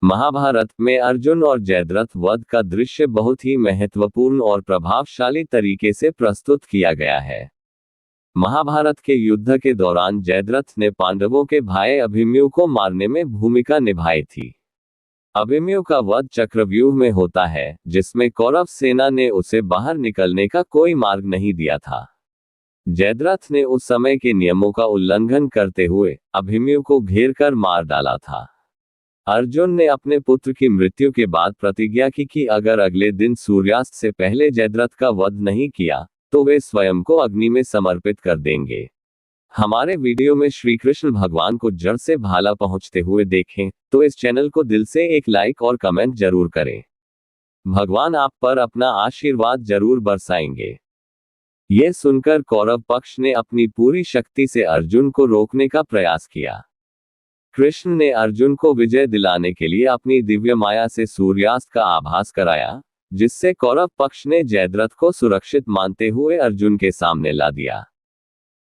महाभारत में अर्जुन और जयद्रथ वध का दृश्य बहुत ही महत्वपूर्ण और प्रभावशाली तरीके से प्रस्तुत किया गया है। महाभारत के युद्ध के दौरान जयद्रथ ने पांडवों के भाई अभिमन्यु को मारने में भूमिका निभाई थी। अभिमन्यु का वध चक्रव्यूह में होता है, जिसमें कौरव सेना ने उसे बाहर निकलने का कोई मार्ग नहीं दिया था। जयद्रथ ने उस समय के नियमों का उल्लंघन करते हुए अभिमन्यु को घेर कर मार डाला था। अर्जुन ने अपने पुत्र की मृत्यु के बाद प्रतिज्ञा की कि अगर अगले दिन सूर्यास्त से पहले जयद्रथ का वध नहीं किया तो वे स्वयं को अग्नि में समर्पित कर देंगे। हमारे वीडियो में श्री कृष्ण भगवान को जड़ से भाला पहुंचते हुए देखें तो इस चैनल को दिल से एक लाइक और कमेंट जरूर करें। भगवान आप पर अपना आशीर्वाद जरूर बरसाएंगे। यह सुनकर कौरव पक्ष ने अपनी पूरी शक्ति से अर्जुन को रोकने का प्रयास किया। कृष्ण ने अर्जुन को विजय दिलाने के लिए अपनी दिव्य माया से सूर्यास्त का आभास कराया, जिससे कौरव पक्ष ने जयद्रथ को सुरक्षित मानते हुए अर्जुन के सामने ला दिया।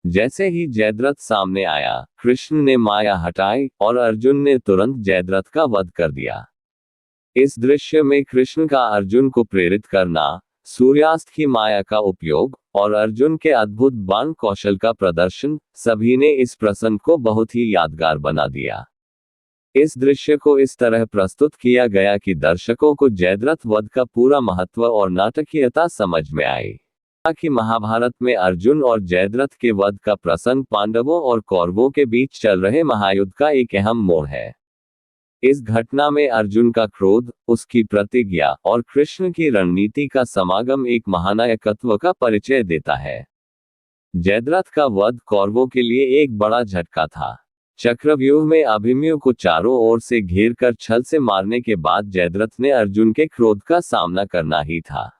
जैसे ही जयद्रथ सामने आया, कृष्ण ने माया हटाई और अर्जुन ने तुरंत जयद्रथ का वध कर दिया। इस दृश्य में कृष्ण का अर्जुन को प्रेरित करना, सूर्यास्त की माया का उपयोग और अर्जुन के अद्भुत बाण कौशल का प्रदर्शन, सभी ने इस प्रसंग को बहुत ही यादगार बना दिया। इस दृश्य को इस तरह प्रस्तुत किया गया कि दर्शकों को जयद्रथ वध का पूरा महत्व और नाटकीयता समझ में आई। कि महाभारत में अर्जुन और जयद्रथ के वध का प्रसंग पांडवों और कौरवों के बीच चल रहे महायुद्ध का एक अहम मोड़ है। इस घटना में अर्जुन का क्रोध, उसकी प्रतिज्ञा और कृष्ण की रणनीति का समागम एक महानायकत्व का परिचय देता है। जयद्रथ का वध कौरवों के लिए एक बड़ा झटका था। चक्रव्यूह में अभिमन्यु को चारों ओर से घेर कर छल से मारने के बाद जयद्रथ ने अर्जुन के क्रोध का सामना करना ही था।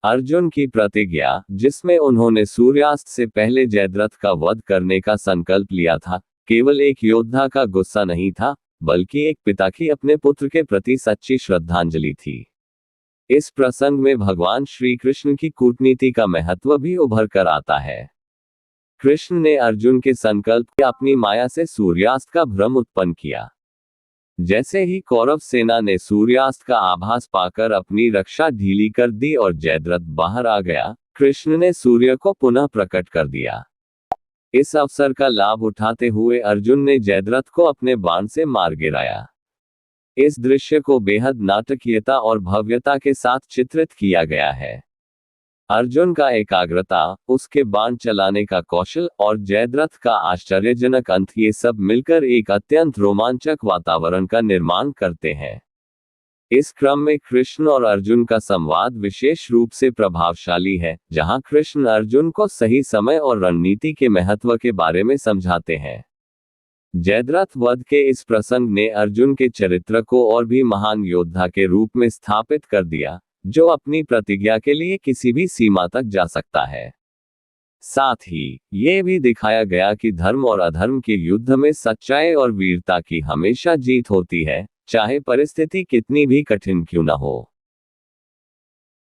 अर्जुन की प्रतिज्ञा, जिसमें उन्होंने सूर्यास्त से पहले जयद्रथ का वध करने का संकल्प लिया था, केवल एक योद्धा का गुस्सा नहीं था, बल्कि एक पिता की अपने पुत्र के प्रति सच्ची श्रद्धांजलि थी। इस प्रसंग में भगवान श्री कृष्ण की कूटनीति का महत्व भी उभर कर आता है। कृष्ण ने अर्जुन के संकल्प के अपनी माया से सूर्यास्त का भ्रम उत्पन्न किया। जैसे ही कौरव सेना ने सूर्यास्त का आभास पाकर अपनी रक्षा ढीली कर दी और जयद्रथ बाहर आ गया, कृष्ण ने सूर्य को पुनः प्रकट कर दिया। इस अवसर का लाभ उठाते हुए अर्जुन ने जयद्रथ को अपने बाण से मार गिराया। इस दृश्य को बेहद नाटकीयता और भव्यता के साथ चित्रित किया गया है। अर्जुन का एकाग्रता, उसके बाण चलाने का कौशल और जयद्रथ का आश्चर्यजनक अंत, ये सब मिलकर एक अत्यंत रोमांचक वातावरण का निर्माण करते हैं। इस क्रम में कृष्ण और अर्जुन का संवाद विशेष रूप से प्रभावशाली है, जहां कृष्ण अर्जुन को सही समय और रणनीति के महत्व के बारे में समझाते हैं। जयद्रथ वध के इस प्रसंग ने अर्जुन के चरित्र को और भी महान योद्धा के रूप में स्थापित कर दिया, जो अपनी प्रतिज्ञा के लिए किसी भी सीमा तक जा सकता है। साथ ही ये भी दिखाया गया कि धर्म और अधर्म के युद्ध में सच्चाई और वीरता की हमेशा जीत होती है, चाहे परिस्थिति कितनी भी कठिन क्यों न हो।